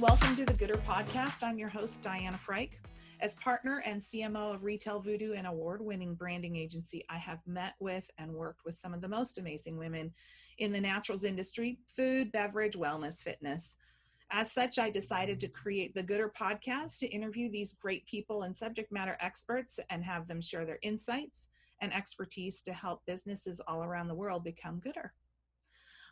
welcome to the Gooder Podcast. I'm your host, Diana Freich. As partner and CMO of Retail Voodoo, an award-winning branding agency, I have met with and worked with some of the most amazing women in the naturals industry: food, beverage, wellness, fitness. As such, I decided to create the Gooder Podcast to interview these great people and subject matter experts and have them share their insights and expertise to help businesses all around the world become gooder.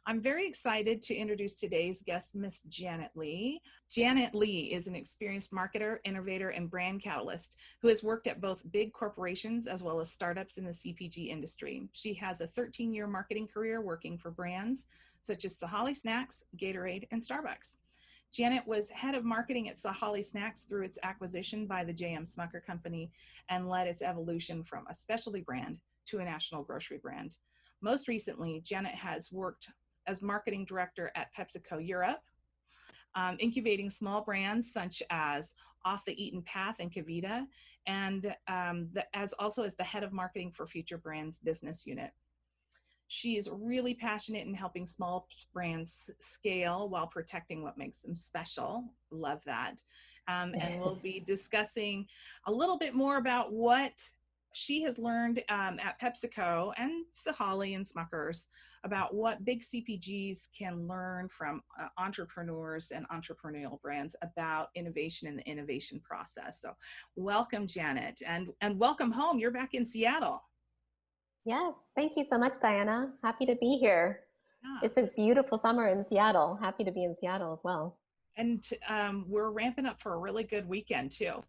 I'm very excited to introduce today's guest, Miss Janet Lee. Janet Lee is an experienced marketer, innovator, and brand catalyst who has worked at both big corporations as well as startups in the CPG industry. She has a 13-year marketing career working for brands such as Sahale Snacks, Gatorade, and Starbucks. Janet was head of marketing at Sahale Snacks through its acquisition by the J.M. Smucker Company and led its evolution from a specialty brand to a national grocery brand. Most recently, Janet has worked as marketing director at PepsiCo Europe, incubating small brands such as Off the Eaten Path and Kavita, and also as the head of marketing for Future Brands business unit. She is really passionate in helping small brands scale while protecting what makes them special. Love that. And we'll be discussing a little bit more about what she has learned at PepsiCo and Sahale and Smuckers about what big CPGs can learn from entrepreneurs and entrepreneurial brands about innovation and the innovation process. So welcome, Janet, and welcome home. You're back in Seattle. Yes, thank you so much, Diana. Happy to be here. Yeah. It's a beautiful summer in Seattle. Happy to be in Seattle as well. And we're ramping up for a really good weekend too.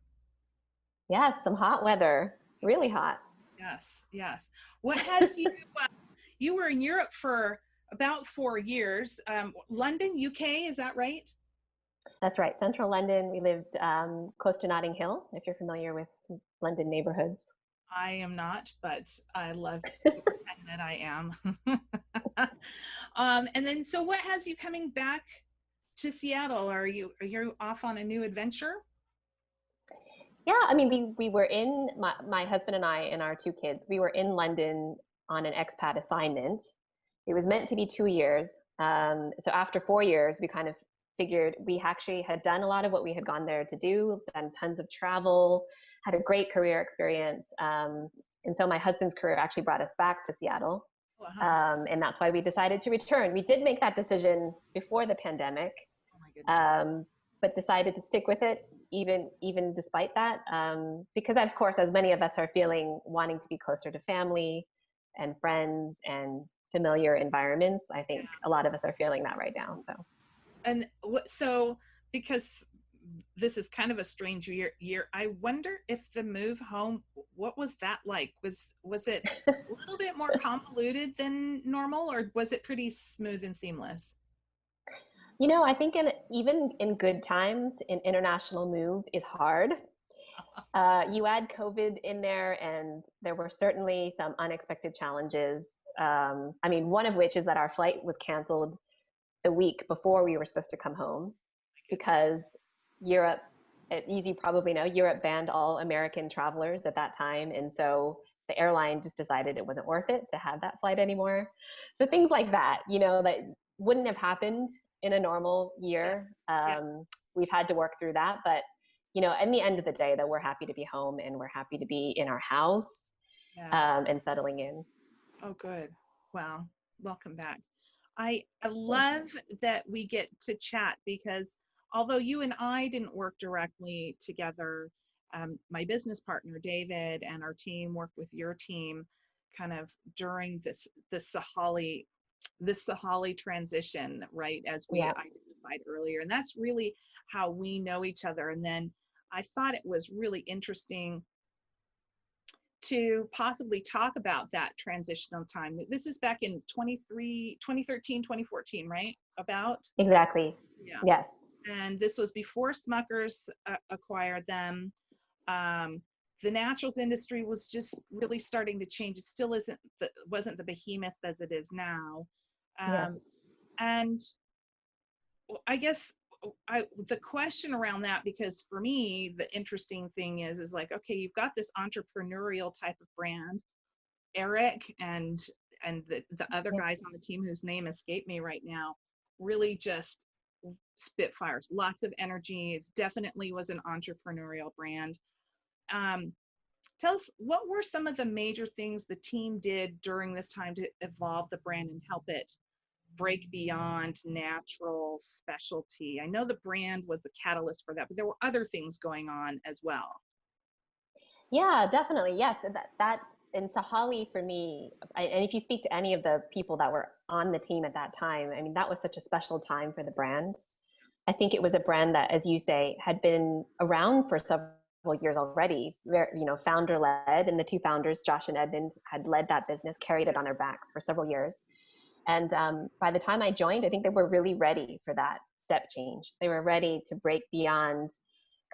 Yes, some hot weather, really hot. Yes. What has you, you were in Europe for about 4 years, London, UK, is that right? That's right, central London. We lived close to Notting Hill, if you're familiar with London neighborhoods. I am not, but I love to pretend that I am. And then, so what has you coming back to Seattle? Are you off on a new adventure? Yeah, I mean, we were in, my husband and I and our two kids, we were in London on an expat assignment. It was meant to be 2 years. So after 4 years, we kind of figured we actually had done a lot of what we had gone there to do, done tons of travel, had a great career experience. And so my husband's career actually brought us back to Seattle. And that's why we decided to return. We did make that decision before the pandemic, but decided to stick with it even despite that, because of course, as many of us are feeling, wanting to be closer to family and friends and familiar environments. I think a lot of us are feeling that right now. So because this is kind of a strange year, I wonder if the move home, what was that like? Was it a little bit more convoluted than normal, or was it pretty smooth and seamless? You know, I think even in good times, an international move is hard. You add COVID in there, and there were certainly some unexpected challenges. I mean, one of which is that our flight was canceled the week before we were supposed to come home because Europe, as you probably know, Europe banned all American travelers at that time. And so the airline just decided it wasn't worth it to have that flight anymore. So things like that, you know, that wouldn't have happened in a normal year. We've had to work through that, but you know, in the end of the day, though, we're happy to be home and we're happy to be in our house and settling in. Oh, good. Wow. Welcome back. I love that we get to chat because although you and I didn't work directly together, my business partner, David, and our team worked with your team kind of during this Sahale transition, right, as we identified earlier. And that's really how we know each other. And then I thought it was really interesting to possibly talk about that transitional time. This is back in 2013, 2014, right? About? Exactly. Yeah. Yes. And this was before Smuckers acquired them. The naturals industry was just really starting to change. It still wasn't the behemoth as it is now. And I guess the question around that, because for me, the interesting thing is like, okay, you've got this entrepreneurial type of brand, Eric and the other guys on the team whose name escaped me right now, really just Spitfires, lots of energy. It definitely was an entrepreneurial brand. Um, Tell us, what were some of the major things the team did during this time to evolve the brand and help it break beyond natural specialty? I know the brand was the catalyst for that, but there were other things going on as well. Yeah, definitely. Yes, that in Sahali for me, and if you speak to any of the people that were on the team at that time, I mean, that was such a special time for the brand. I think it was a brand that, as you say, had been around for several years already, founder led, and the two founders, Josh and Edmund, had led that business, carried it on their backs for several years. And by the time I joined, I think they were really ready for that step change. They were ready to break beyond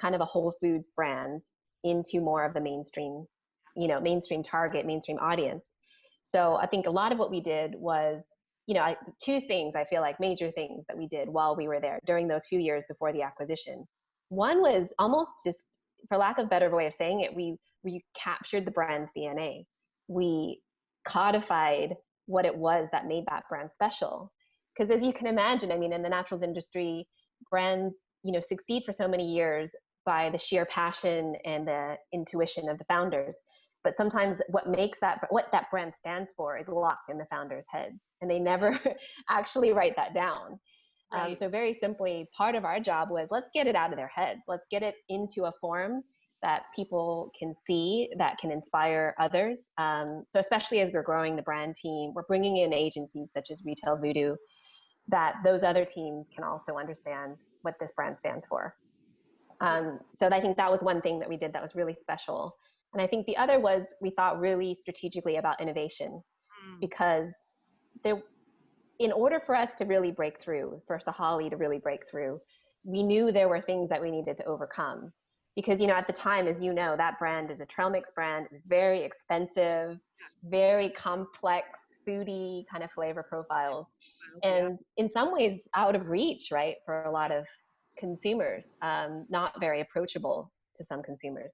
kind of a Whole Foods brand into more of the mainstream, mainstream target, mainstream audience. So I think a lot of what we did was, two things I feel like major things that we did while we were there during those few years before the acquisition. One was almost just, for lack of a better way of saying it, we captured the brand's DNA. We codified what it was that made that brand special. Because as you can imagine, I mean, in the naturals industry, brands, succeed for so many years by the sheer passion and the intuition of the founders. But sometimes what that brand stands for is locked in the founders' heads, and they never actually write that down. Right. So very simply, part of our job was, let's get it out of their heads. Let's get it into a form that people can see, that can inspire others. So especially as we're growing the brand team, we're bringing in agencies such as Retail Voodoo, that those other teams can also understand what this brand stands for. So I think that was one thing that we did that was really special. And I think the other was, we thought really strategically about innovation, Mm. because there, in order for us to really break through, for Sahali to really break through, we knew there were things that we needed to overcome. Because, at the time, as you know, that brand is a trail mix brand. It's very expensive, Yes. very complex, foodie kind of flavor profiles. Yeah. And in some ways out of reach, right, for a lot of consumers, not very approachable to some consumers.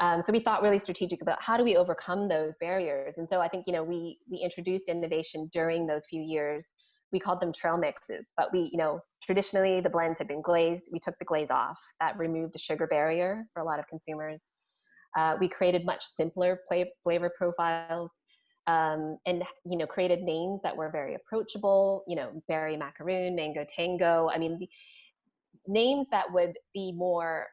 So we thought really strategic about how do we overcome those barriers. And so I think, we introduced innovation during those few years. We called them trail mixes, but traditionally the blends had been glazed. We took the glaze off. That removed a sugar barrier for a lot of consumers. We created much simpler flavor profiles, and created names that were very approachable. Berry macaroon, mango tango. I mean, names that would be more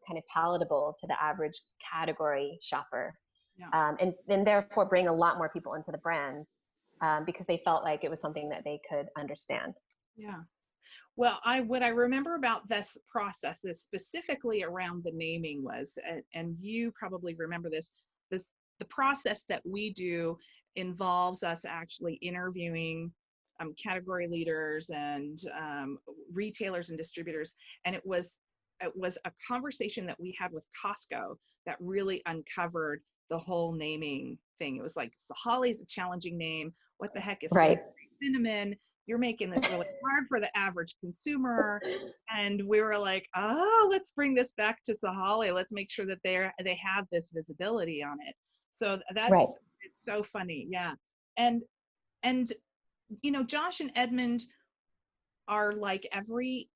kind of palatable to the average category shopper, Yeah. and then therefore bring a lot more people into the brands, because they felt like it was something that they could understand. Yeah. Well, what I remember about this process, this specifically around the naming was, and you probably remember this, the process that we do involves us actually interviewing category leaders and retailers and distributors. And it was a conversation that we had with Costco that really uncovered the whole naming thing. It was like, Sahali's a challenging name. What the heck is Right. cinnamon? You're making this really hard for the average consumer. And we were like, oh, let's bring this back to Sahali. Let's make sure that they have this visibility on it. So Right. it's so funny. Yeah. And Josh and Edmund are like every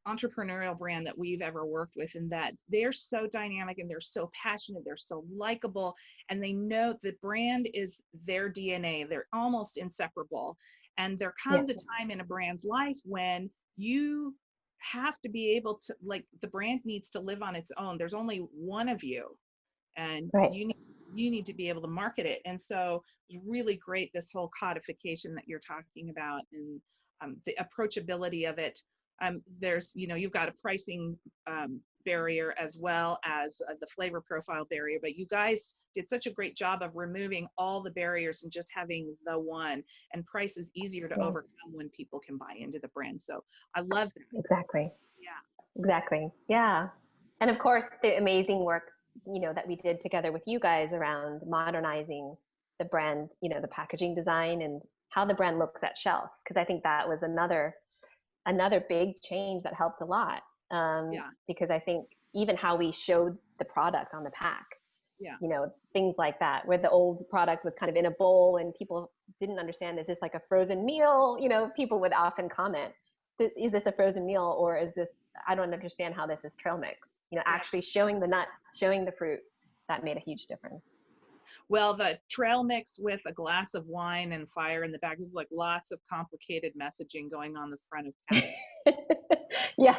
entrepreneurial brand that we've ever worked with, in that they're so dynamic and they're so passionate, they're so likable, and they know the brand is their DNA. They're almost inseparable. And there comes Yes. a time in a brand's life when you have to be able to, like, the brand needs to live on its own. There's only one of you, and Right. you need to be able to market it. And so it's really great, this whole codification that you're talking about, and the approachability of it. There's, you've got a pricing barrier as well as the flavor profile barrier, but you guys did such a great job of removing all the barriers and just having the one. And price is easier to Yeah. overcome when people can buy into the brand. So I love that. Exactly. Yeah. Exactly. Yeah. And of course, the amazing work, that we did together with you guys around modernizing the brand, the packaging design and how the brand looks at shelf. Because I think that was another big change that helped a lot. Yeah. Because I think even how we showed the product on the pack, Yeah. Things like that, where the old product was kind of in a bowl and people didn't understand, is this like a frozen meal? People would often comment, is this a frozen meal, or is this, I don't understand how this is trail mix. Yeah. Actually showing the nuts, showing the fruit, that made a huge difference. Well, the trail mix with a glass of wine and fire in the back, like lots of complicated messaging going on the front of package. Yeah,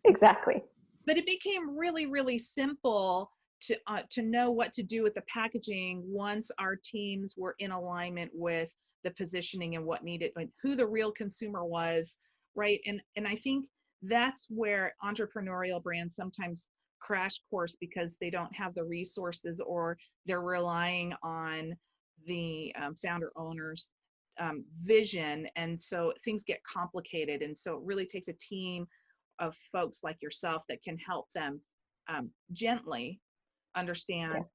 exactly. But it became really, really simple to know what to do with the packaging once our teams were in alignment with the positioning and what needed, like who the real consumer was, right? And I think that's where entrepreneurial brands sometimes crash course, because they don't have the resources, or they're relying on the founder owners vision, and so things get complicated. And so it really takes a team of folks like yourself that can help them gently understand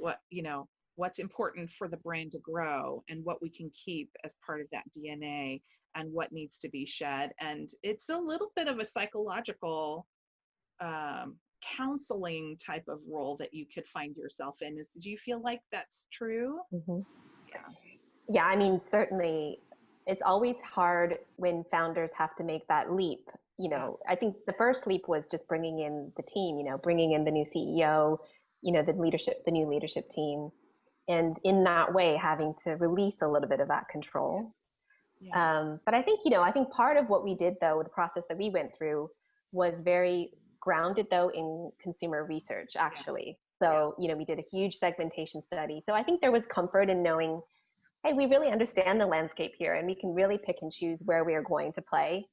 Yeah. what's important for the brand to grow, and what we can keep as part of that DNA, and what needs to be shed. And it's a little bit of a psychological counseling type of role that you could find yourself in. Do you feel like that's true? Mm-hmm. Yeah. Yeah, I mean, certainly it's always hard when founders have to make that leap. Yeah. I think the first leap was just bringing in the team, bringing in the new CEO, the new leadership team. And in that way, having to release a little bit of that control. Yeah. But I think part of what we did, though, the process that we went through was very grounded, though, in consumer research, actually. So, we did a huge segmentation study. So I think there was comfort in knowing, hey, we really understand the landscape here, and we can really pick and choose where we are going to play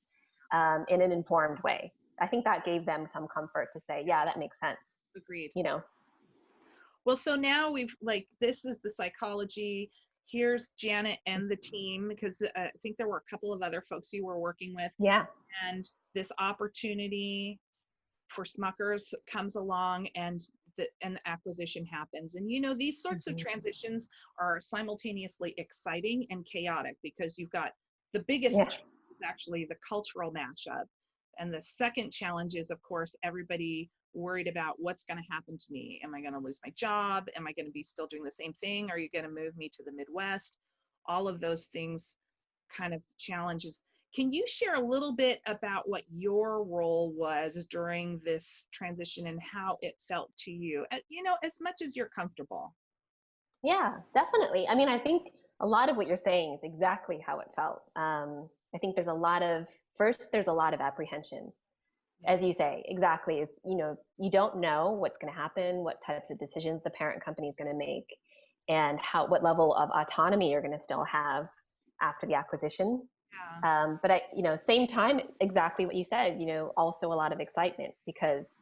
in an informed way. I think that gave them some comfort to say, yeah, that makes sense. Agreed. You know? Well, so now we've this is the psychology. Here's Janet and the team, because I think there were a couple of other folks you were working with. Yeah. And this opportunity for Smuckers comes along, and the acquisition happens. And these sorts of transitions are simultaneously exciting and chaotic, because you've got the biggest Yeah. is actually the cultural mashup. And the second challenge is, of course, everybody worried about what's going to happen to me. Am I going to lose my job? Am I going to be still doing the same thing? Are you going to move me to the Midwest? All of those things, kind of challenges. Can you share a little bit about what your role was during this transition, and how it felt to you, as much as you're comfortable? Yeah, definitely. I mean, I think a lot of what you're saying is exactly how it felt. I think there's a lot of apprehension, Yeah. as you say. Exactly. It's, you don't know what's going to happen, what types of decisions the parent company is going to make, and what level of autonomy you're going to still have after the acquisition. But same time, exactly what you said, also a lot of excitement, because,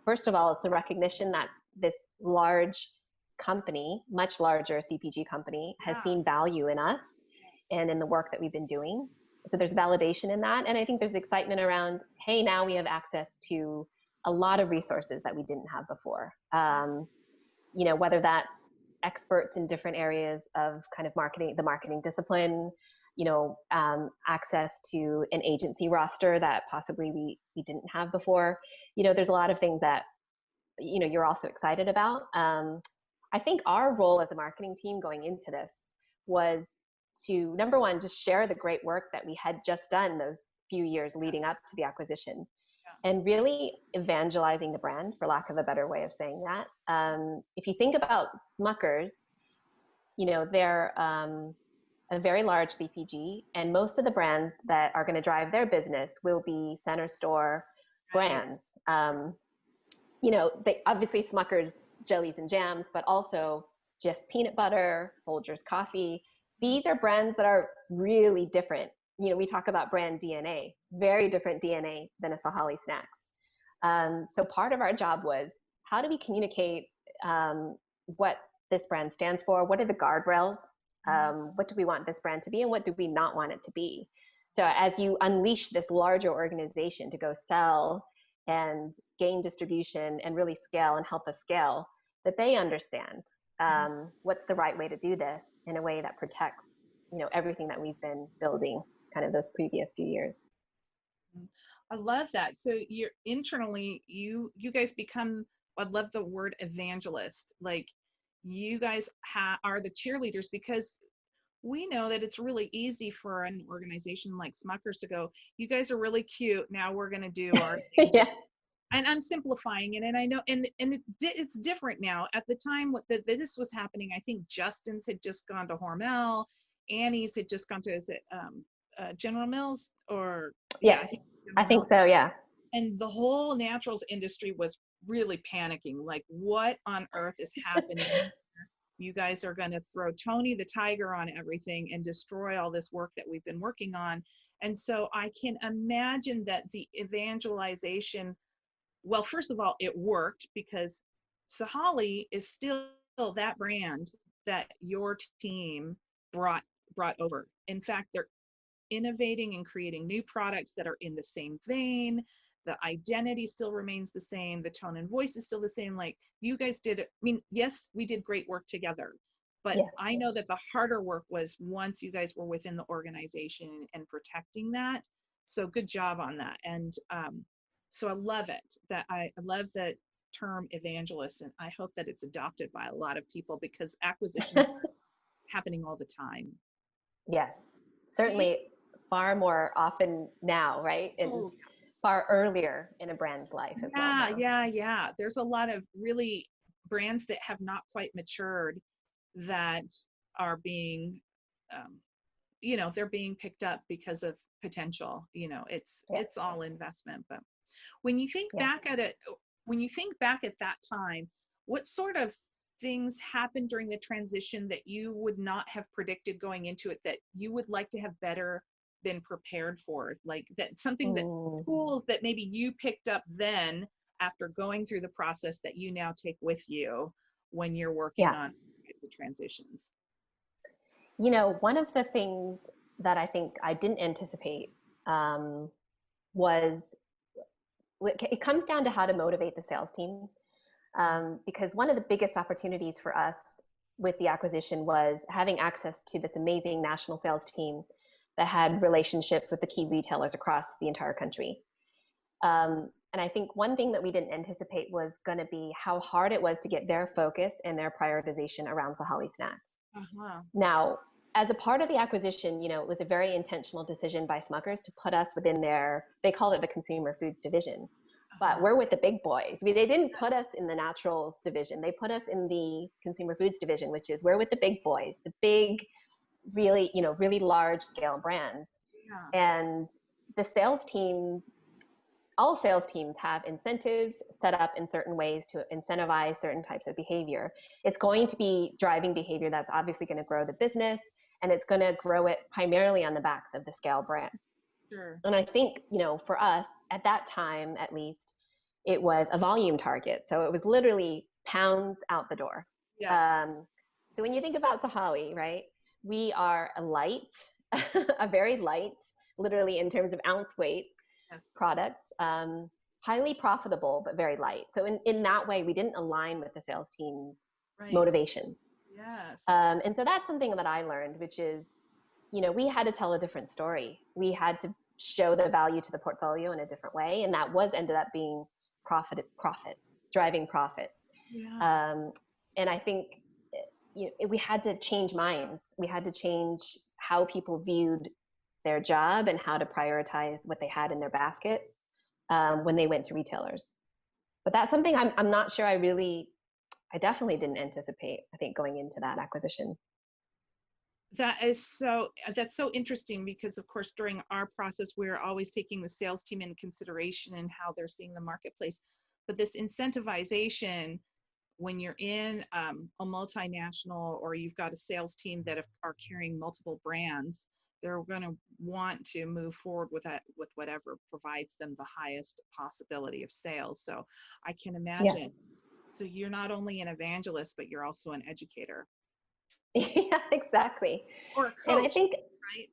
first of all, it's a recognition that this large company, much larger CPG company, has seen value in us and in the work that we've been doing. So there's validation in that. And I think there's excitement around, hey, now we have access to a lot of resources that we didn't have before. Whether that's experts in different areas of kind of marketing, the marketing discipline, access to an agency roster that possibly we didn't have before. There's a lot of things that, you're also excited about. I think our role as a marketing team going into this was to, number one, just share the great work that we had just done those few years leading up to the acquisition, and really evangelizing the brand, for lack of a better way of saying that. If you think about Smuckers, they're a very large CPG, and most of the brands that are going to drive their business will be center store brands. They obviously Smuckers jellies and jams, but also Jif peanut butter, Folgers coffee. These are brands that are really different. We talk about brand DNA, very different DNA than a Sahali Snacks. So part of our job was, how do we communicate what this brand stands for? What are the guardrails? What do we want this brand to be, and what do we not want it to be? So as you unleash this larger organization to go sell and gain distribution and really scale and help us scale, that they understand what's the right way to do this in a way that protects, everything that we've been building kind of those previous few years. I love that. So you're internally, you guys become, I love the word evangelist. Like, you guys are the cheerleaders, because we know that it's really easy for an organization like Smuckers to go, you guys are really cute, now we're going to do our thing. Yeah. And I'm simplifying it, and I know, and it's different now. At the time this was happening, I think Justin's had just gone to Hormel, Annie's had just gone to, is it General Mills, or yeah, Yes, I think I General think Mills. so. Yeah. And the whole naturals industry was really panicking, like, what on earth is happening? You guys are going to throw Tony the Tiger on everything and destroy all this work that we've been working on. And so I can imagine that the evangelization, well, first of all, it worked, because Sahali is still that brand that your team brought over. In fact, they're innovating and creating new products that are in the same vein. The identity still remains the same. The tone and voice is still the same. Like, you guys did, I mean, yes, we did great work together, but Yeah. I know that the harder work was once you guys were within the organization and protecting that. So good job on that. And so I love it, that I love the term evangelist, and I hope that it's adopted by a lot of people, because acquisitions happening all the time. Yes, Do you? certainly far more often now, right? And Oh, far earlier in a brand's life as well yeah, now. yeah, yeah. There's a lot of really brands that have not quite matured that are being, um, they're being picked up because of potential. Yeah, It's all investment. But when you think yeah. back at it, when you think back at that time, what sort of things happened during the transition that you would not have predicted going into it, that you would like to have better been prepared for? Like, that something, that Mm, tools that maybe you picked up then after going through the process that you now take with you when you're working yeah. on types of transitions. One of the things that I think I didn't anticipate um, was it comes down to how to motivate the sales team. Because one of the biggest opportunities for us with the acquisition was having access to this amazing national sales team that had relationships with the key retailers across the entire country. And I think one thing that we didn't anticipate was going to be how hard it was to get their focus and their prioritization around Sahali snacks. Uh-huh. Now, as a part of the acquisition, it was a very intentional decision by Smuckers to put us within they call it the consumer foods division. But Uh-huh. we're with the big boys. I mean, they didn't put Yes. us in the naturals division. They put us in the consumer foods division, which is we're with the big boys, the big, really, really large scale brands. Yeah. And the sales team, all sales teams have incentives set up in certain ways to incentivize certain types of behavior. It's going to be driving behavior that's obviously going to grow the business, and it's going to grow it primarily on the backs of the scale brand. Sure. And I think, for us at that time, at least, it was a volume target. So it was literally pounds out the door. Yes. Um, so when you think about Sahali, right, we are a light, a very light, literally in terms of ounce weight Yes. products, highly profitable, but very light. So in that way, we didn't align with the sales team's Right. motivations. Yes. And so that's something that I learned, which is, we had to tell a different story. We had to show the value to the portfolio in a different way. And that was ended up being driving profit. Yeah. Um, and I think we had to change minds. We had to change how people viewed their job and how to prioritize what they had in their basket when they went to retailers. But that's something I'm not sure I definitely didn't anticipate, I think, going into that acquisition. That's so interesting, because of course during our process we're always taking the sales team into consideration and how they're seeing the marketplace. But this incentivization, when you're in a multinational, or you've got a sales team that are carrying multiple brands, they're going to want to move forward with that, with whatever provides them the highest possibility of sales. So I can Yeah. imagine. So you're not only an evangelist, but you're also an educator Yeah, exactly. or a And I coach, think, right?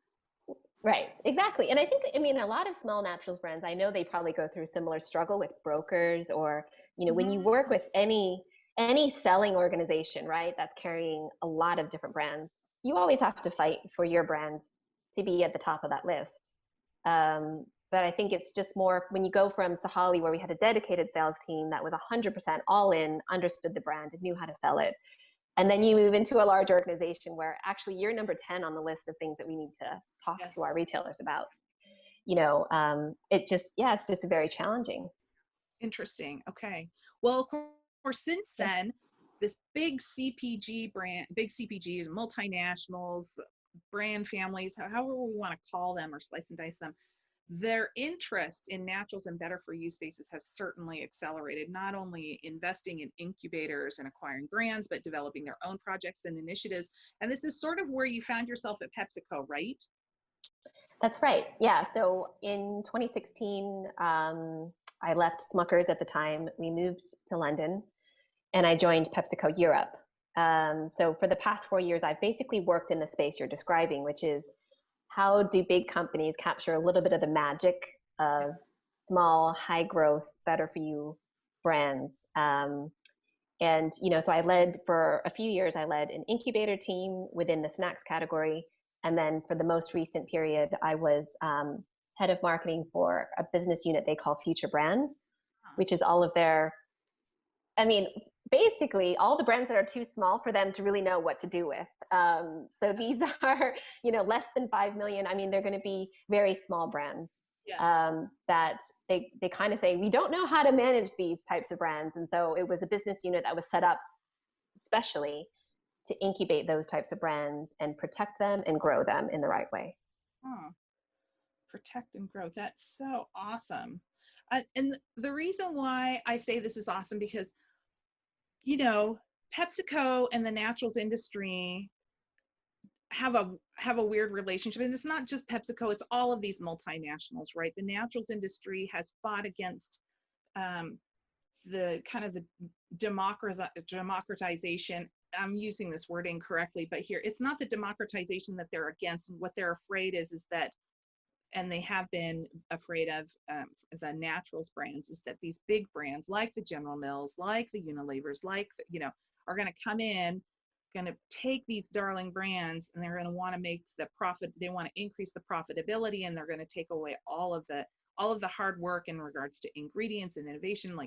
right, exactly. And I think, I mean, a lot of small naturals brands, I know they probably go through similar struggle with brokers, or, when you work Mhm. with any selling organization, right, that's carrying a lot of different brands, you always have to fight for your brand to be at the top of that list. But I think it's just more when you go from Sahali, where we had a dedicated sales team that was 100% all in, understood the brand, and knew how to sell it, And then you move into a large organization where actually you're number 10 on the list of things that we need to talk Yes. to our retailers about. It just, yeah, it's just very challenging. Interesting. Okay. Well, of course, since Yeah. then, this big CPGs, multinationals, brand families, however we want to call them or slice and dice them, their interest in naturals and better for you spaces have certainly accelerated, not only investing in incubators and acquiring brands, but developing their own projects and initiatives. And this is sort of where you found yourself at PepsiCo, right? That's right. Yeah. So in 2016, I left Smuckers at the time. We moved to London and I joined PepsiCo Europe. So for the past 4 years, I've basically worked in the space you're describing, which is how do big companies capture a little bit of the magic of small, high growth, better for you brands. So I led for a few years, I led an incubator team within the snacks category. And then for the most recent period, I was head of marketing for a business unit they call Future Brands, which is all of their, I mean, basically all the brands that are too small for them to really know what to do with. So these are, less than 5 million. I mean, they're going to be very small brands. Yes. That they kind of say, we don't know how to manage these types of brands. And so it was a business unit that was set up especially to incubate those types of brands and protect them and grow them in the right way. Huh. Protect and grow. That's so awesome. And the reason why I say this is awesome because, PepsiCo and the naturals industry have a weird relationship, and it's not just PepsiCo, it's all of these multinationals, right? The naturals industry has fought against the kind of the democratization. I'm using this word incorrectly, but here it's not the democratization that they're against. What they're afraid is that, and they have been afraid of, the naturals brands, is that these big brands like the General Mills, like the Unilevers, are going to come in, going to take these darling brands, and they're going to want to make the profit. They want to increase the profitability, and they're going to take away all of the hard work in regards to ingredients and innovation.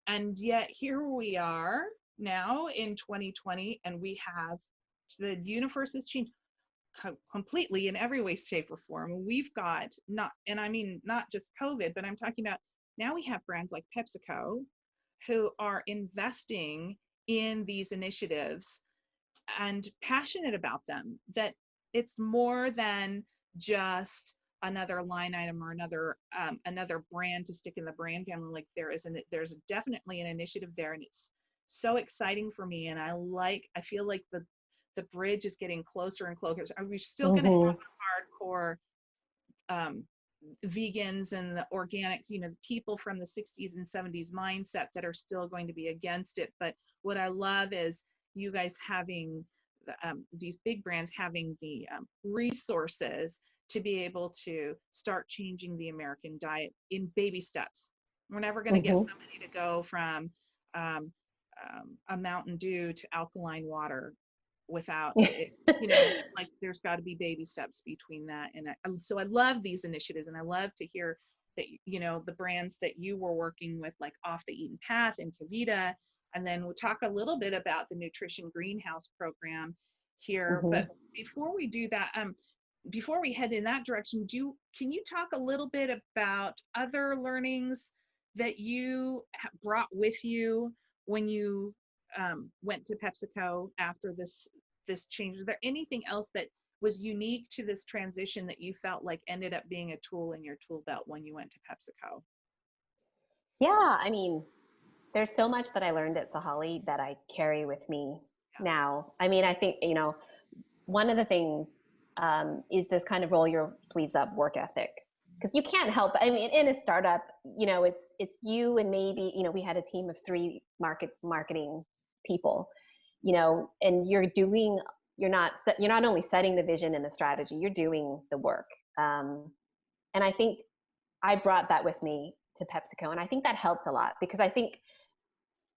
And yet here we are now in 2020, and we have, the universe has changed completely in every way, shape, or form. We've got not just COVID, but I'm talking about now we have brands like PepsiCo who are investing in these initiatives and passionate about them, that it's more than just another line item or another brand to stick in the brand family. Like there's definitely an initiative there, and it's so exciting for me. And I feel like the bridge is getting closer and closer. Are we still going to have the hardcore vegans and the organics, people from the 60s and 70s mindset that are still going to be against it? But what I love is you guys having these big brands having the resources to be able to start changing the American diet in baby steps. We're never going to get somebody to go from a Mountain Dew to alkaline water without it, like there's got to be baby steps between that. And so I love these initiatives, and I love to hear that, the brands that you were working with, like Off the Eaten Path and KeVita. And then we'll talk a little bit about the Nutrition Greenhouse program here. But before we do that, before we head in that direction, can you talk a little bit about other learnings that you brought with you when you went to PepsiCo after this change? Is there anything else that was unique to this transition that you felt like ended up being a tool in your tool belt when you went to PepsiCo? Yeah, I mean, there's so much that I learned at Sahali that I carry with me now. I mean, I think, one of the things is this kind of roll your sleeves up work ethic. Because you can't help, I mean, in a startup, it's you and maybe, we had a team of 3 marketing people, and you're not only setting the vision and the strategy, you're doing the work. And I think I brought that with me to PepsiCo. And I think that helped a lot, because I think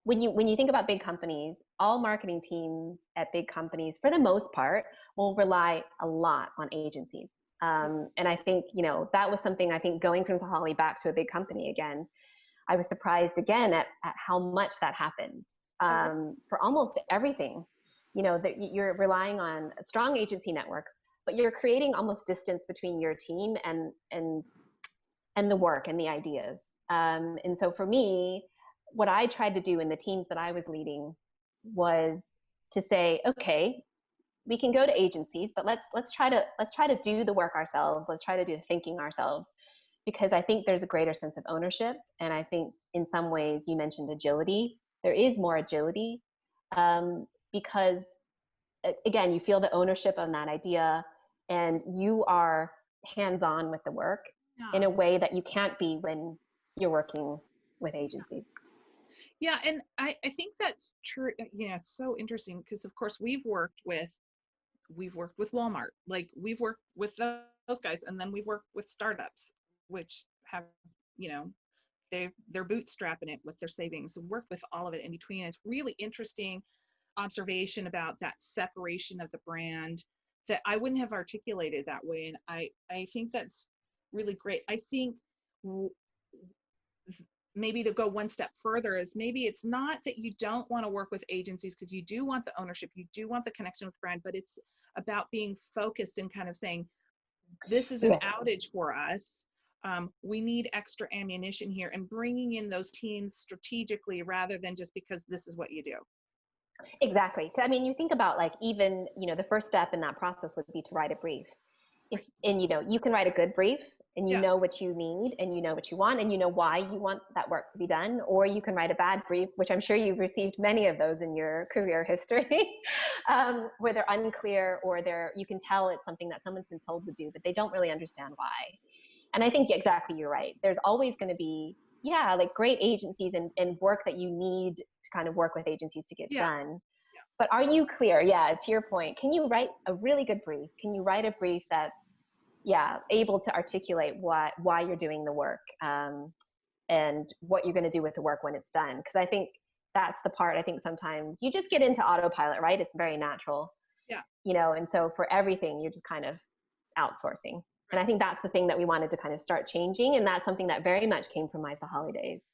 when you think about big companies, all marketing teams at big companies, for the most part, will rely a lot on agencies. And I think, that was something, I think, going from Sahali back to a big company again, I was surprised again at how much that happens for almost everything. that you're relying on a strong agency network, but you're creating almost distance between your team and the work and the ideas. And so for me, what I tried to do in the teams that I was leading was to say, okay, we can go to agencies, but let's try to do the work ourselves. Let's try to do the thinking ourselves, because I think there's a greater sense of ownership. And I think in some ways, you mentioned agility. There is more agility, because again, you feel the ownership on that idea, and you are hands-on with the work in Yeah. a way that you can't be when you're working with agencies. Yeah, and I think that's true. It's so interesting because of course we've worked with Walmart, like we've worked with those guys, and then we've worked with startups, which have, you know, they're bootstrapping it with their savings. Work with all of it in between. It's really interesting observation about that separation of the brand that I wouldn't have articulated that way, and I think that's really great. I think maybe to go one step further is maybe it's not that you don't want to work with agencies because you do want the ownership, you do want the connection with the brand, but it's about being focused and kind of saying, this is an Yes, outage for us. We need extra ammunition here, and bringing in those teams strategically rather than just because this is what you do. exactly. I mean, you think about, like, even, the first step in that process would be to write a brief. Right. And you can write a good brief, and you Yeah. know what you need, and you know what you want, and you know why you want that work to be done. Or you can write a bad brief, which I'm sure you've received many of those in your career history, where they're unclear, or you can tell it's something that someone's been told to do, but they don't really understand why. And I think exactly, you're right. There's always going to be, yeah, like great agencies and work that you need to kind of work with agencies to get Yeah. done. But are you clear? Yeah, to your point, can you write a really good brief? Can you write a brief that's, yeah, able to articulate why you're doing the work, and what you're going to do with the work when it's done? Because I think that's the part. I think sometimes you just get into autopilot, right? It's very natural, Yeah. and so for everything, you're just kind of outsourcing. And Right. I think that's the thing that we wanted to kind of start changing, and that's something that very much came from My Sahali days.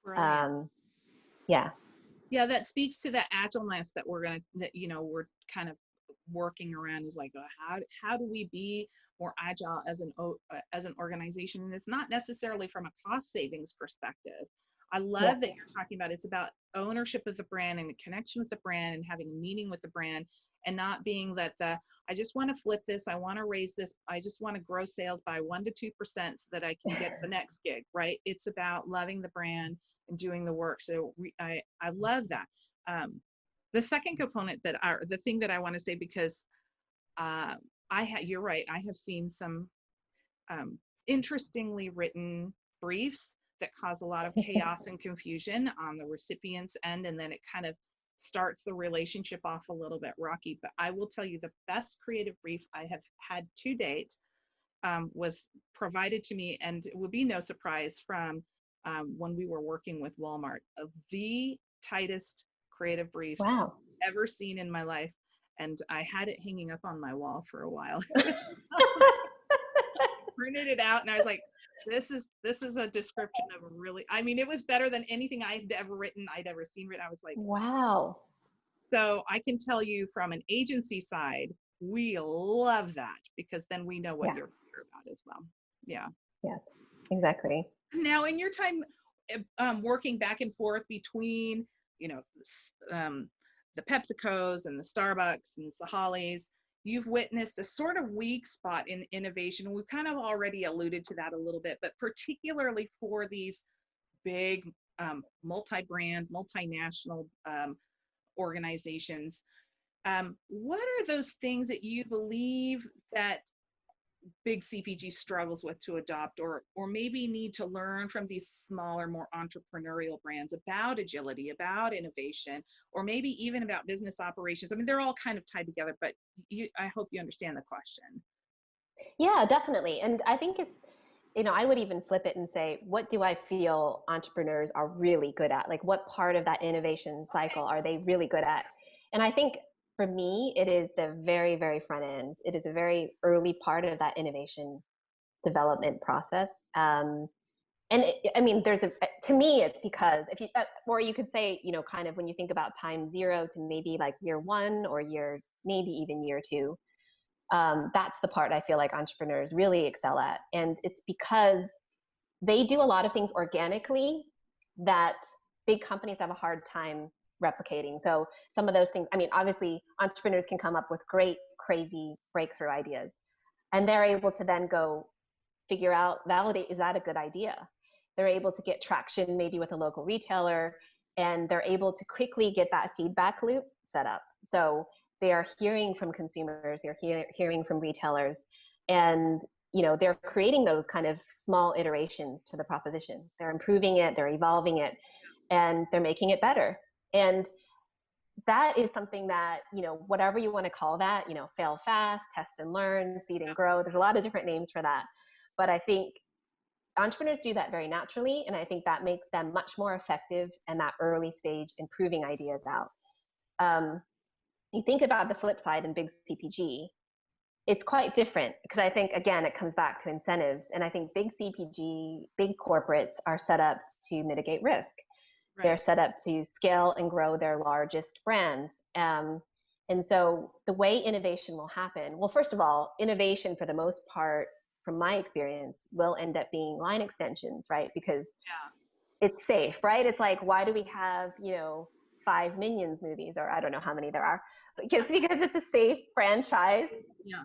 Brilliant. Um, yeah. Yeah, that speaks to that agileness that we're kind of working around, is like, how do we be more agile as an organization? And it's not necessarily from a cost savings perspective. I Yeah. love that you're talking about, it's about ownership of the brand and a connection with the brand and having a meaning with the brand, and not being that I just want to flip this, I want to raise this, I just want to grow sales by 1 to 2% so that I can get the next gig, right? It's about loving the brand and doing the work. So I love that. The second component the thing that I want to say, because you're right, I have seen some interestingly written briefs that cause a lot of chaos and confusion on the recipient's end, and then it kind of starts the relationship off a little bit rocky. But I will tell you, the best creative brief I have had to date was provided to me, and it would be no surprise, from when we were working with Walmart, of the tightest creative briefs Wow. I've ever seen in my life. And I had it hanging up on my wall for a while. Printed it out, and I was like, this is a description of a really, I mean, it was better than anything I'd ever written, I'd ever seen written. I was like, Wow. so I can tell you from an agency side, we love that, because then we know what Yeah. you're here about as well. Yeah. Yes. Exactly. Now, in your time working back and forth between, you know, the PepsiCos and the Starbucks and the Sahalis, you've witnessed a sort of weak spot in innovation. We've kind of already alluded to that a little bit, but particularly for these big multi-brand, multinational organizations, what are those things that you believe that big CPG struggles with to adopt, or maybe need to learn from these smaller, more entrepreneurial brands about agility, about innovation, or maybe even about business operations? I mean, they're all kind of tied together, but I hope you understand the question. Yeah, definitely. And I think it's, I would even flip it and say, what do I feel entrepreneurs are really good at? Like, what part of that innovation cycle are they really good at? And I think for me, it is the very, very front end. It is a very early part of that innovation development process. And I mean, to me, it's because if you, or you could say, you know, kind of when you think about time zero to maybe like year one or maybe even year two, that's the part I feel like entrepreneurs really excel at. And it's because they do a lot of things organically that big companies have a hard time replicating. So some of those things, I mean, obviously entrepreneurs can come up with great, crazy breakthrough ideas, and they're able to then go figure out, validate, is that a good idea? They're able to get traction maybe with a local retailer, and they're able to quickly get that feedback loop set up. So they are hearing from consumers, they're hearing from retailers, and you know, they're creating those kind of small iterations to the proposition. They're improving it, they're evolving it, and they're making it better. And that is something that, you know, whatever you want to call that, you know, fail fast, test and learn, seed and grow, there's a lot of different names for that. But I think entrepreneurs do that very naturally, and I think that makes them much more effective in that early stage improving ideas out. You think about the flip side in big CPG, it's quite different, because I think, again, it comes back to incentives. And I think big CPG, big corporates are set up to mitigate risk. Right. They're set up to scale and grow their largest brands. And so the way innovation will happen, well, first of all, innovation for the most part, from my experience, will end up being line extensions, right? Because it's safe, right? It's like, why do we have, you know, 5 Minions movies, or I don't know how many there are, because it's a safe franchise. Yeah.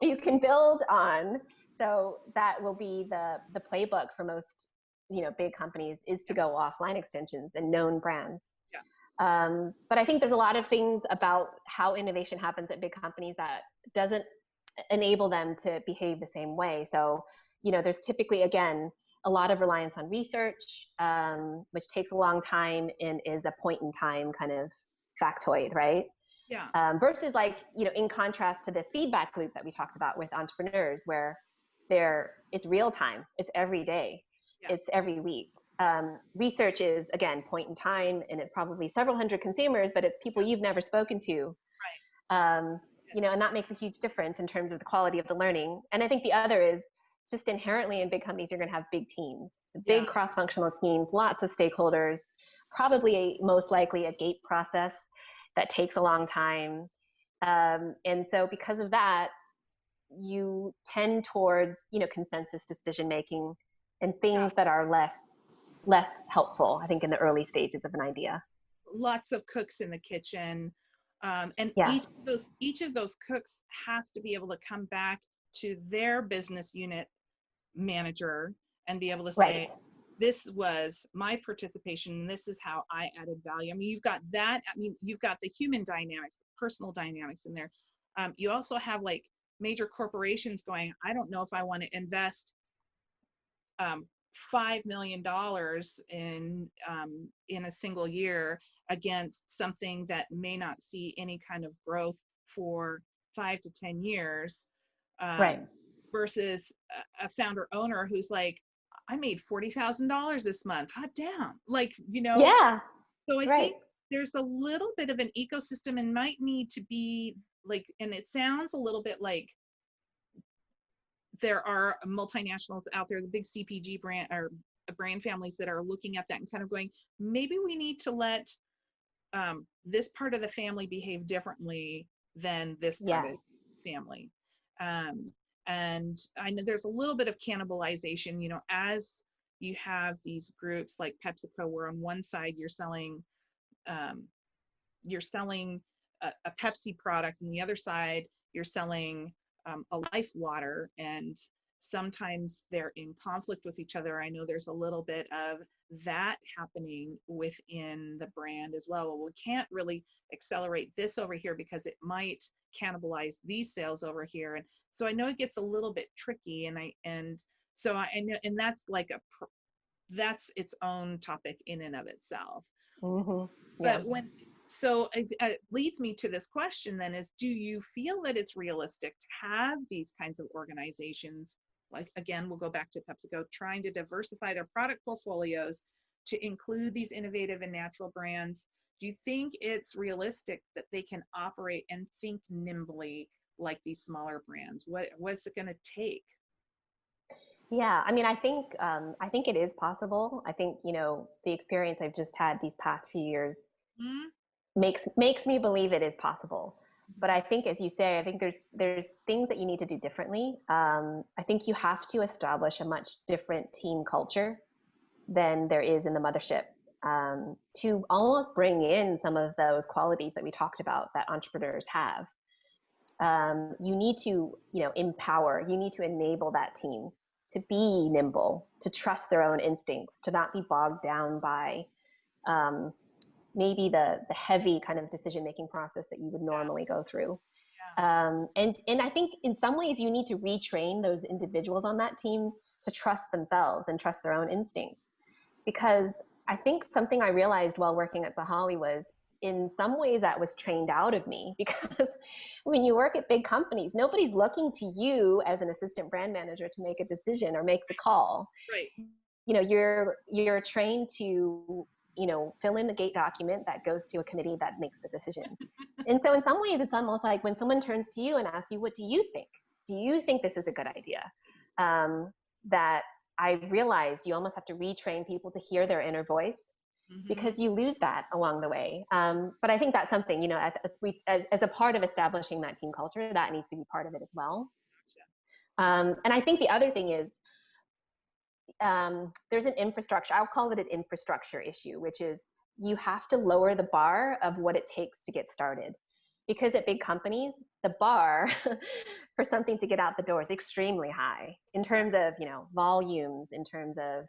You can build on. So that will be the playbook for most, you know, big companies, is to go off line extensions and known brands. Yeah. But I think there's a lot of things about how innovation happens at big companies that doesn't enable them to behave the same way. So, you know, there's typically, again, a lot of reliance on research, which takes a long time and is a point in time kind of factoid, right? Yeah. Versus, like, you know, in contrast to this feedback loop that we talked about with entrepreneurs, where it's real time, it's every day, it's every week. Research is, again, point in time, and it's probably several hundred consumers, but it's people you've never spoken to. Right. You know, and that makes a huge difference in terms of the quality of the learning. And I think the other is just inherently in big companies, you're going to have big teams, big cross-functional teams, lots of stakeholders, probably most likely a gate process that takes a long time. And so because of that, you tend towards, you know, consensus decision making and things that are less helpful, I think, in the early stages of an idea. Lots of cooks in the kitchen. And each of those cooks has to be able to come back to their business unit manager and be able to say, this was my participation, this is how I added value. I mean, you've got that. I mean, you've got the human dynamics, the personal dynamics in there. You also have like major corporations going, I don't know if I want to invest $5 million in a single year against something that may not see any kind of growth for 5 to 10 years. Versus a founder owner who's like, I made $40,000 this month. Hot damn. Like, you know? Yeah. So I think there's a little bit of an ecosystem, and might need to be like, and it sounds a little bit like there are multinationals out there, the big CPG brand or brand families that are looking at that and kind of going, maybe we need to let this part of the family behave differently than this part of the family. And I know there's a little bit of cannibalization, you know, as you have these groups like PepsiCo, where on one side you're selling a Pepsi product, and the other side you're selling a Life water, and sometimes they're in conflict with each other. I know there's a little bit of that happening within the brand as well. Well, we can't really accelerate this over here because it might cannibalize these sales over here. And so I know it gets a little bit tricky, and so I know, and that's like that's its own topic in and of itself. Mm-hmm. Yeah. But so it leads me to this question then, is, do you feel that it's realistic to have these kinds of organizations, like, again, we'll go back to PepsiCo, trying to diversify their product portfolios to include these innovative and natural brands? Do you think it's realistic that they can operate and think nimbly like these smaller brands? What's it going to take? Yeah, I mean, I think it is possible. I think, you know, the experience I've just had these past few years Mm-hmm. makes me believe it is possible. But I think, as you say, I think there's things that you need to do differently. I think you have to establish a much different team culture than there is in the mothership, to almost bring in some of those qualities that we talked about that entrepreneurs have. You need to, you know, empower. You need to enable that team to be nimble, to trust their own instincts, to not be bogged down by um, maybe the heavy kind of decision making process that you would Yeah, normally go through. yeah. And I think in some ways you need to retrain those individuals on that team to trust themselves and trust their own instincts. Because I think something I realized while working at Sahali was, in some ways that was trained out of me, because when you work at big companies, nobody's looking to you as an assistant brand manager to make a decision or make the call. Right. You know, you're trained to, you know, fill in the gate document that goes to a committee that makes the decision. And so in some ways it's almost like when someone turns to you and asks you, what do you think, do you think this is a good idea, that I realized you almost have to retrain people to hear their inner voice, Mm-hmm. because you lose that along the way. But I think that's something, you know, as a part of establishing that team culture, that needs to be part of it as well. Gotcha. And I think the other thing is, there's an infrastructure, I'll call it an infrastructure issue, which is you have to lower the bar of what it takes to get started. Because at big companies, the bar for something to get out the door is extremely high in Yeah. terms of, you know, volumes, in terms of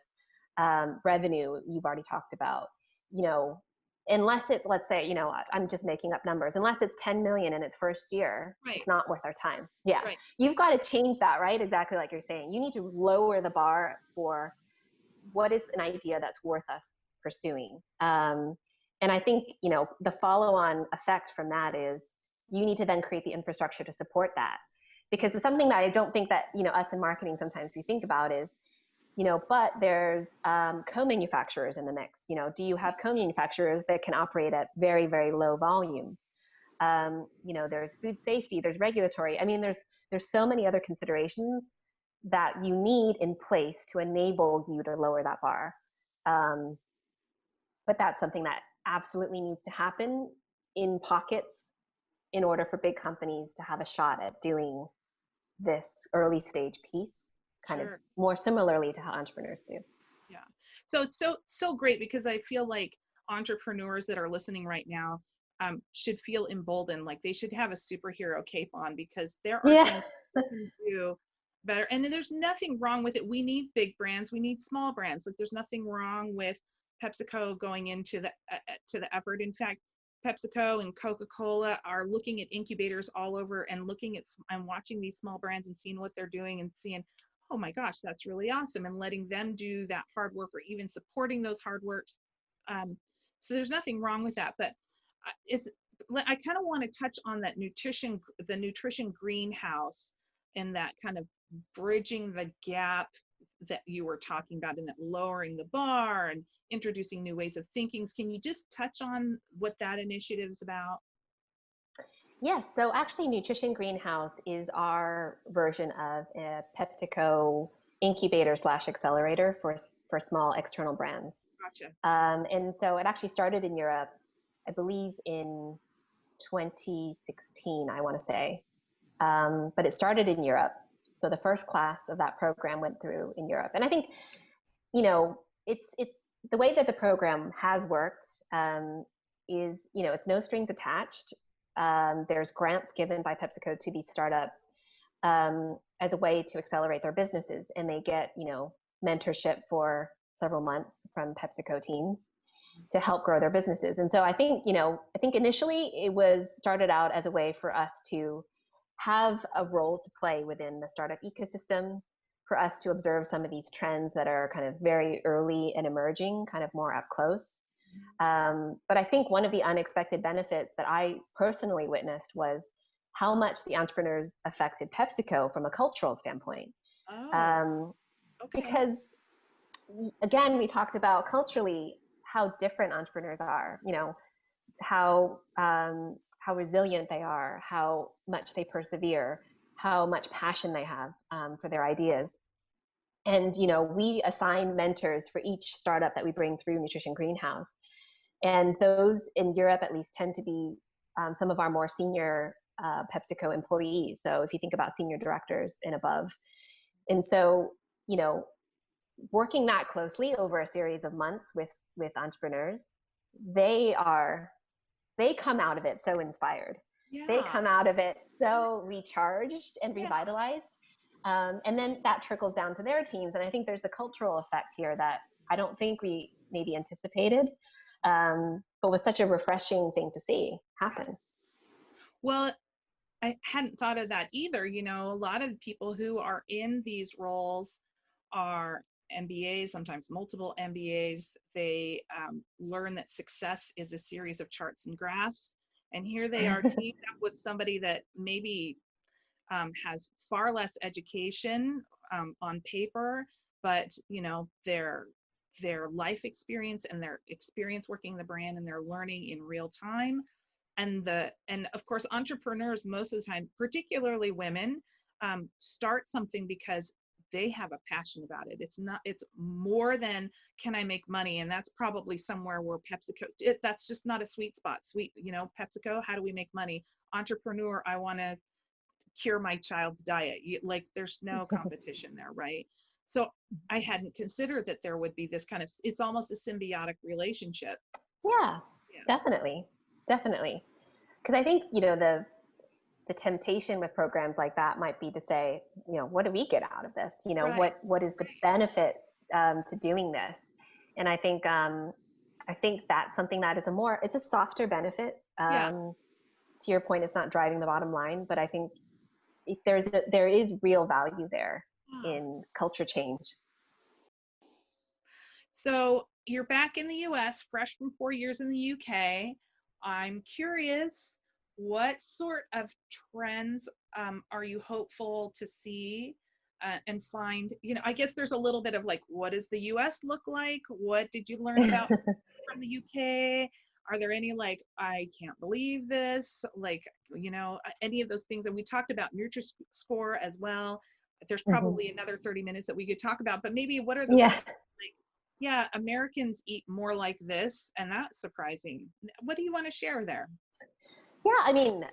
revenue, you've already talked about, you know, unless it's, let's say, you know, I'm just making up numbers, unless it's 10 million in its first year, Right. it's not worth our time. Yeah. Right. You've got to change that, right? Exactly like you're saying. You need to lower the bar for what is an idea that's worth us pursuing. And I think, you know, the follow on effect from that is you need to then create the infrastructure to support that. Because it's something that I don't think that, you know, us in marketing sometimes we think about is, you know, but there's co-manufacturers in the mix. You know, do you have co-manufacturers that can operate at very, very low volumes? You know, there's food safety, there's regulatory. I mean, there's so many other considerations that you need in place to enable you to lower that bar. Um, but that's something that absolutely needs to happen in pockets in order for big companies to have a shot at doing this early stage piece, kind of Sure. more similarly to how entrepreneurs do. Yeah. So it's so great because I feel like entrepreneurs that are listening right now should feel emboldened, like they should have a superhero cape on because there are Yeah. things we can do better. And there's nothing wrong with it. We need big brands. We need small brands. Like there's nothing wrong with PepsiCo going into the to the effort. In fact, PepsiCo and Coca-Cola are looking at incubators all over and looking at and watching these small brands and seeing what they're doing and seeing, oh my gosh, that's really awesome, and letting them do that hard work or even supporting those hard works. So there's nothing wrong with that. But is I kind of want to touch on that nutrition, the nutrition greenhouse, and that kind of bridging the gap that you were talking about, and that lowering the bar and introducing new ways of thinking. Can you just touch on what that initiative is about? Yes. So actually, Nutrition Greenhouse is our version of a PepsiCo incubator slash accelerator for small external brands. Gotcha. And so it actually started in Europe, I believe in 2016, I want to say. But it started in Europe. So the first class of that program went through in Europe. And I think, you know, it's the way that the program has worked, is, you know, it's no strings attached. There's grants given by PepsiCo to these startups, as a way to accelerate their businesses, and they get, you know, mentorship for several months from PepsiCo teams to help grow their businesses. And so I think, you know, I think initially it was started out as a way for us to have a role to play within the startup ecosystem, for us to observe some of these trends that are kind of very early and emerging, kind of more up close. But I think one of the unexpected benefits that I personally witnessed was how much the entrepreneurs affected PepsiCo from a cultural standpoint. Oh, Um, okay. because again, we talked about culturally how different entrepreneurs are. You know, how resilient they are, how much they persevere, how much passion they have, for their ideas. And, we assign mentors for each startup that we bring through Nutrition Greenhouse. And those in Europe at least tend to be some of our more senior PepsiCo employees. So if you think about senior directors and above. And so, working that closely over a series of months with entrepreneurs, they come out of it so inspired. Yeah. They come out of it so recharged and revitalized. And then that trickles down to their teams. And I think there's a cultural effect here that I don't think we maybe anticipated, but was such a refreshing thing to see happen. Well, I hadn't thought of that either. A lot of people who are in these roles are MBAs, sometimes multiple MBAs. They learn that success is a series of charts and graphs. And here they are teamed up with somebody that maybe has far less education on paper, but their life experience and their experience working the brand, and they're learning in real time. And of course, entrepreneurs most of the time, particularly women, start something because they have a passion about it. It's more than, can I make money? And that's probably somewhere where PepsiCo, that's just not a sweet spot. PepsiCo, how do we make money? Entrepreneur, I want to cure my child's diet. There's no competition there, right? So I hadn't considered that there would be this kind of, it's almost a symbiotic relationship. Yeah. Definitely. Because I think, the temptation with programs like that might be to say, what do we get out of this? Right. What is the benefit to doing this? And I think that's something that is it's a softer benefit. To your point, it's not driving the bottom line, but I think there is real value there in culture change. So you're back in the US, fresh from 4 years in the UK. I'm curious, what sort of trends are you hopeful to see and find? I guess there's a little bit of what does the US look like? What did you learn about from the UK? Are there any I can't believe this, any of those things? And we talked about Nutri-Score as well. There's probably another 30 minutes that we could talk about, but maybe what are the Americans eat more like this, and that's surprising. What do you want to share there? Yeah, I mean,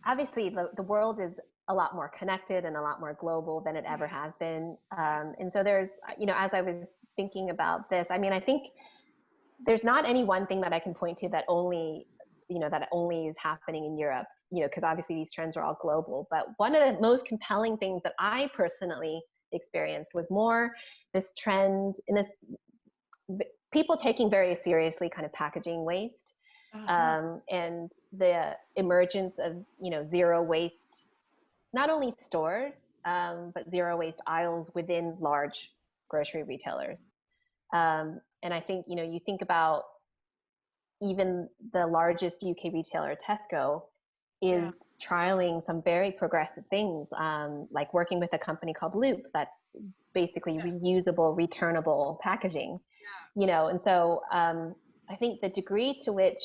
obviously the world is a lot more connected and a lot more global than it ever has been. And so there's, as I was thinking about this, I mean, I think there's not any one thing that I can point to that only is happening in Europe, because obviously these trends are all global. But one of the most compelling things that I personally experienced was more this trend in this people taking very seriously kind of packaging waste, and the emergence of zero waste, not only stores, but zero waste aisles within large grocery retailers. And I think you think about even the largest UK retailer, Tesco, is trialing some very progressive things, like working with a company called Loop that's basically reusable, returnable packaging. And so I think the degree to which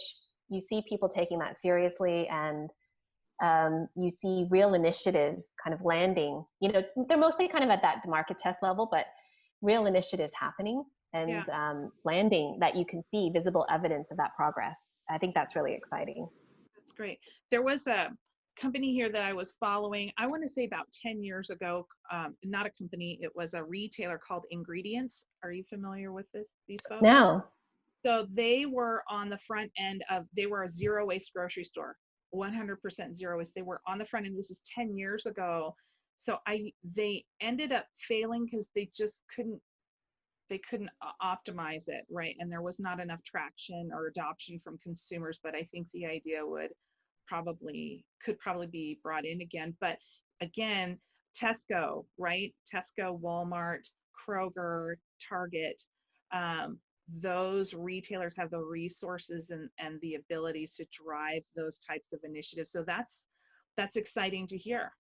you see people taking that seriously, and you see real initiatives kind of landing, they're mostly kind of at that market test level, but real initiatives happening and landing that you can see visible evidence of that progress. I think that's really exciting. That's great. There was a company here that I was following, I want to say about 10 years ago, not a company, it was a retailer called Ingredients. Are you familiar with these folks? No. So they were on the front end they were a zero waste grocery store, 100% zero waste. They were on the front end. This is 10 years ago. So they ended up failing because they just couldn't optimize it, right? And there was not enough traction or adoption from consumers, but I think the idea could probably be brought in again. But again, Tesco, right? Tesco, Walmart, Kroger, Target, those retailers have the resources and the abilities to drive those types of initiatives. So that's exciting to hear.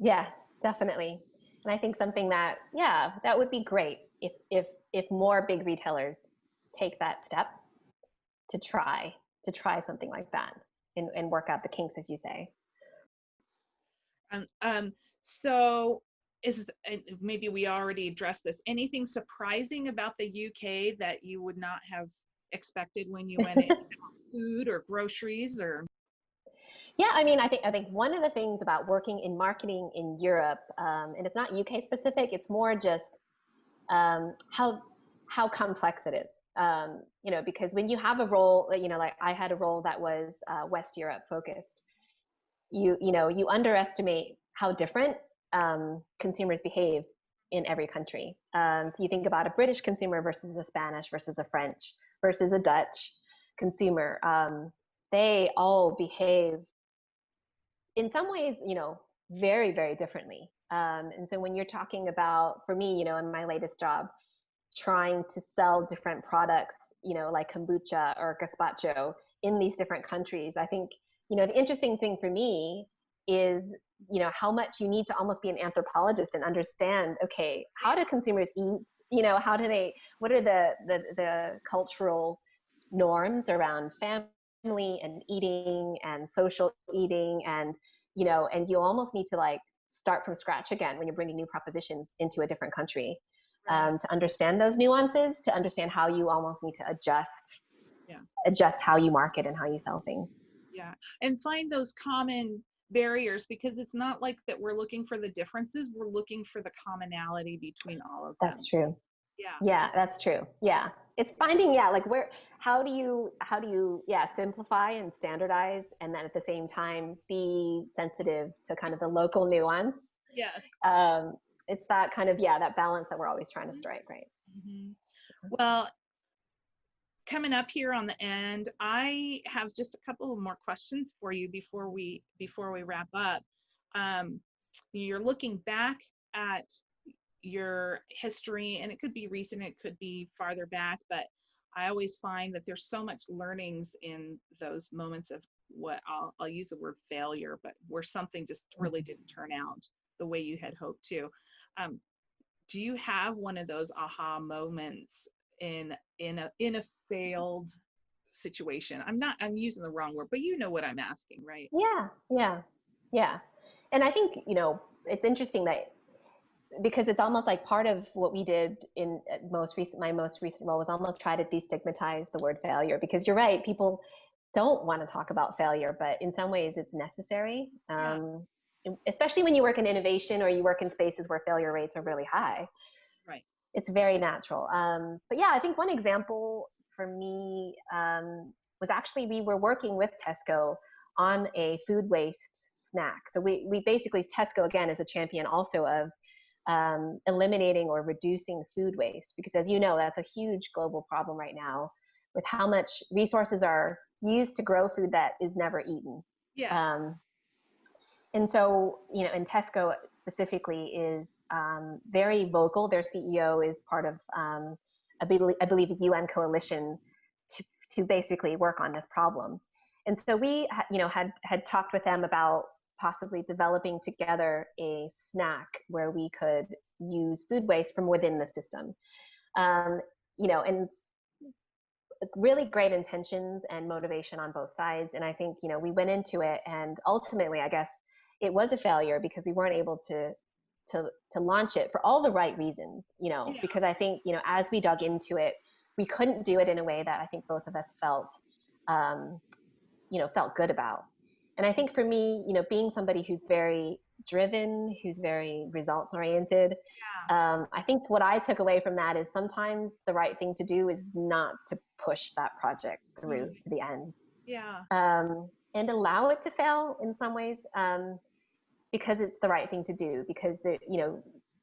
Yeah, definitely. And I think something that would be great if more big retailers take that step to try something like that and work out the kinks, as you say. So maybe we already addressed this, anything surprising about the UK that you would not have expected when you went in, food or groceries or? Yeah, I mean, I think one of the things about working in marketing in Europe, and it's not UK specific, it's more just how complex it is. Because when you have a role, like I had a role that was West Europe focused, you underestimate how different consumers behave in every country. So you think about a British consumer versus a Spanish versus a French versus a Dutch consumer. They all behave in some ways, very, very differently. And so when you're talking about, for me, in my latest job, trying to sell different products, like kombucha or gazpacho in these different countries, I think, the interesting thing for me is, how much you need to almost be an anthropologist and understand, okay, how do consumers eat? How do they, what are the cultural norms around family and eating and social eating, and and you almost need to like start from scratch again when you're bringing new propositions into a different country, Right. to understand those nuances, to understand how you almost need to Yeah. adjust how you market and how you sell things. Yeah. And find those common barriers, because it's not like that we're looking for the differences, we're looking for the commonality between all of them. That's true. Yeah. Yeah, that's true. Yeah. It's finding, like how do you simplify and standardize, and then at the same time be sensitive to kind of the local nuance. Yes. It's that kind of, that balance that we're always trying to strike, right? Mm-hmm. Well, coming up here on the end, I have just a couple of more questions for you before we wrap up. You're looking back at your history, and it could be recent, it could be farther back, but I always find that there's so much learnings in those moments of what I'll use the word failure, but where something just really didn't turn out the way you had hoped to. Do you have one of those aha moments in a failed situation? I'm using the wrong word, but you know what I'm asking, right? Yeah. And I think, it's interesting that, because it's almost like part of what we did in my most recent role was almost try to destigmatize the word failure, because you're right, people don't want to talk about failure, but in some ways it's necessary. Yeah. Especially when you work in innovation or you work in spaces where failure rates are really high. Right. It's very natural. But yeah, I think one example for me was actually, we were working with Tesco on a food waste snack. So we basically, Tesco again is a champion also of eliminating or reducing food waste, because as you know, that's a huge global problem right now with how much resources are used to grow food that is never eaten. Yes. And so, and Tesco specifically is very vocal. Their CEO is part of, I believe, a UN coalition to basically work on this problem. And so we, had talked with them about possibly developing together a snack where we could use food waste from within the system. And really great intentions and motivation on both sides. And I think, we went into it, and ultimately, I guess it was a failure because we weren't able to launch it for all the right reasons, Yeah. because I think, as we dug into it, we couldn't do it in a way that I think both of us felt good about. And I think for me, being somebody who's very driven, who's very results oriented, I think what I took away from that is sometimes the right thing to do is not to push that project through to the end. Yeah. And allow it to fail in some ways, because it's the right thing to do, because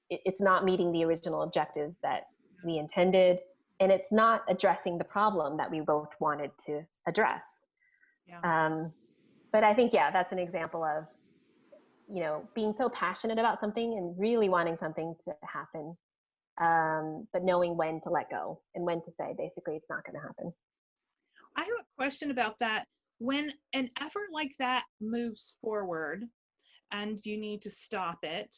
it's not meeting the original objectives that we intended, and it's not addressing the problem that we both wanted to address. Yeah. But I think, that's an example of, being so passionate about something and really wanting something to happen, but knowing when to let go and when to say, basically, it's not going to happen. I have a question about that. When an effort like that moves forward and you need to stop it,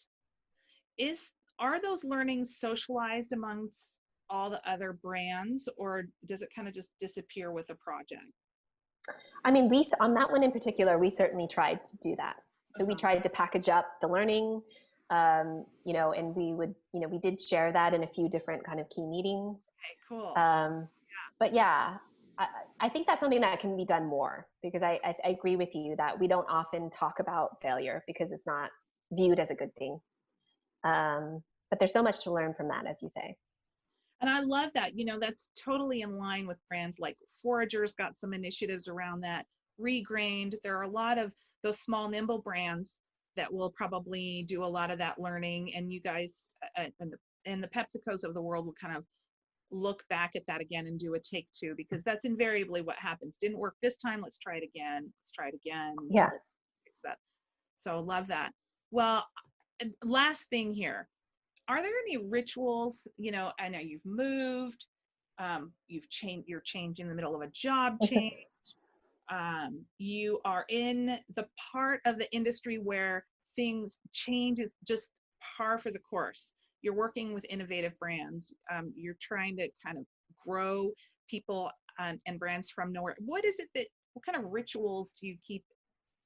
are those learnings socialized amongst all the other brands, or does it kind of just disappear with a project? I mean, on that one in particular, we certainly tried to do that. So we Uh-huh. tried to package up the learning, you know, and we would, you know, we did share that in a few different kind of key meetings. Okay, cool. But yeah, I think that's something that can be done more, because I agree with you that we don't often talk about failure because it's not viewed as a good thing. But there's so much to learn from that, as you say. And I love that. You know, that's totally in line with brands like Forager's got some initiatives around that. Regrained. There are a lot of those small, nimble brands that will probably do a lot of that learning. And you guys and the PepsiCos of the world will kind of look back at that again and do a take two, because that's invariably what happens. Didn't work this time. Let's try it again. Let's try it again. Yeah. Fix that. So love that. Well, last thing here. Are there any rituals? You know, I know you've moved, you've changed, you're changed in the middle of a job change. You are in the part of the industry where things change is just par for the course. You're working with innovative brands. You're trying to kind of grow people and brands from nowhere. What kind of rituals do you keep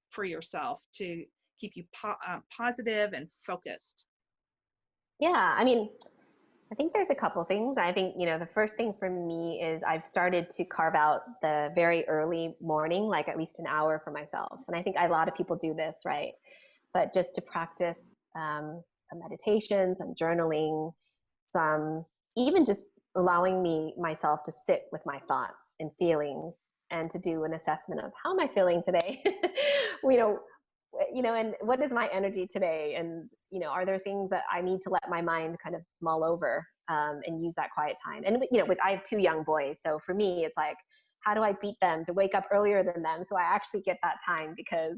for yourself to keep you positive and focused? Yeah, I mean, I think there's a couple things. I think, you know, the first thing for me is I've started to carve out the very early morning, like at least an hour for myself. And I think a lot of people do this, right? But just to practice some meditation, some journaling, some even just allowing myself to sit with my thoughts and feelings, and to do an assessment of how am I feeling today? And what is my energy today? And, you know, are there things that I need to let my mind kind of mull over, and use that quiet time? And, you know, I have 2 young boys. So for me, it's like, how do I beat them to wake up earlier than them so I actually get that time? Because,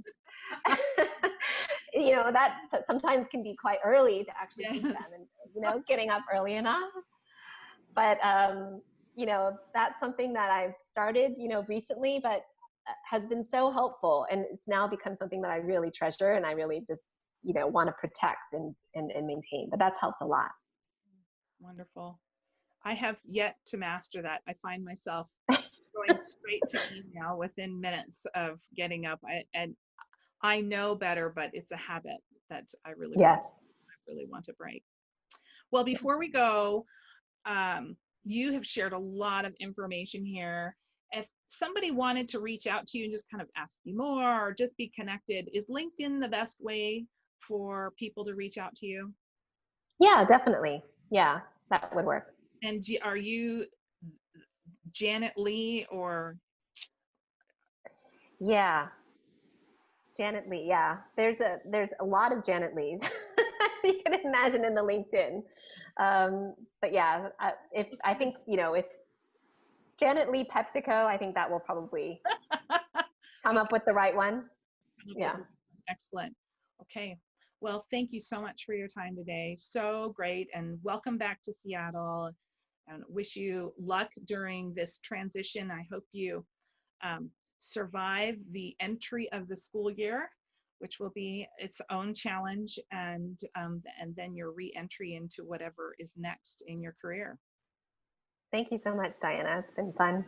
you know, that sometimes can be quite early to actually beat them, and, you know, getting up early enough. But, you know, that's something that I've started, you know, recently, but has been so helpful, and it's now become something that I really treasure and I really just, you know, want to protect and maintain. But that's helped a lot. Wonderful. I have yet to master that. I find myself going straight to email within minutes of getting up. I know better, but it's a habit that I really want to break. Well, before we go, you have shared a lot of information here. If somebody wanted to reach out to you and just kind of ask you more or just be connected, is LinkedIn the best way for people to reach out to you? Yeah, definitely. Yeah, that would work. And are you Janet Lee or? Yeah, Janet Lee. Yeah, there's a lot of Janet Lees. You can imagine in the LinkedIn. But yeah, I think, you know, if Janet Lee PepsiCo, I think that will probably come up with the right one. Yeah. Excellent. Okay. Well, thank you so much for your time today. So great. And welcome back to Seattle, and wish you luck during this transition. I hope you survive the entry of the school year, which will be its own challenge, and then your re-entry into whatever is next in your career. Thank you so much, Diana. It's been fun.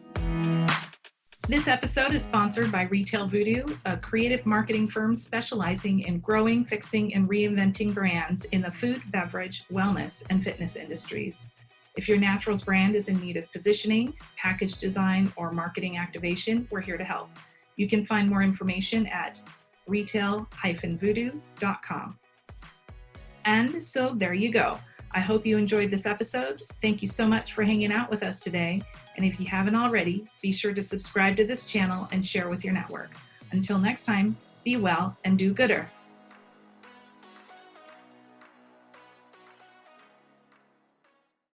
This episode is sponsored by Retail Voodoo, a creative marketing firm specializing in growing, fixing, and reinventing brands in the food, beverage, wellness, and fitness industries. If your naturals brand is in need of positioning, package design, or marketing activation, we're here to help. You can find more information at retail-voodoo.com. And so there you go. I hope you enjoyed this episode. Thank you so much for hanging out with us today. And if you haven't already, be sure to subscribe to this channel and share with your network. Until next time, be well and do gooder.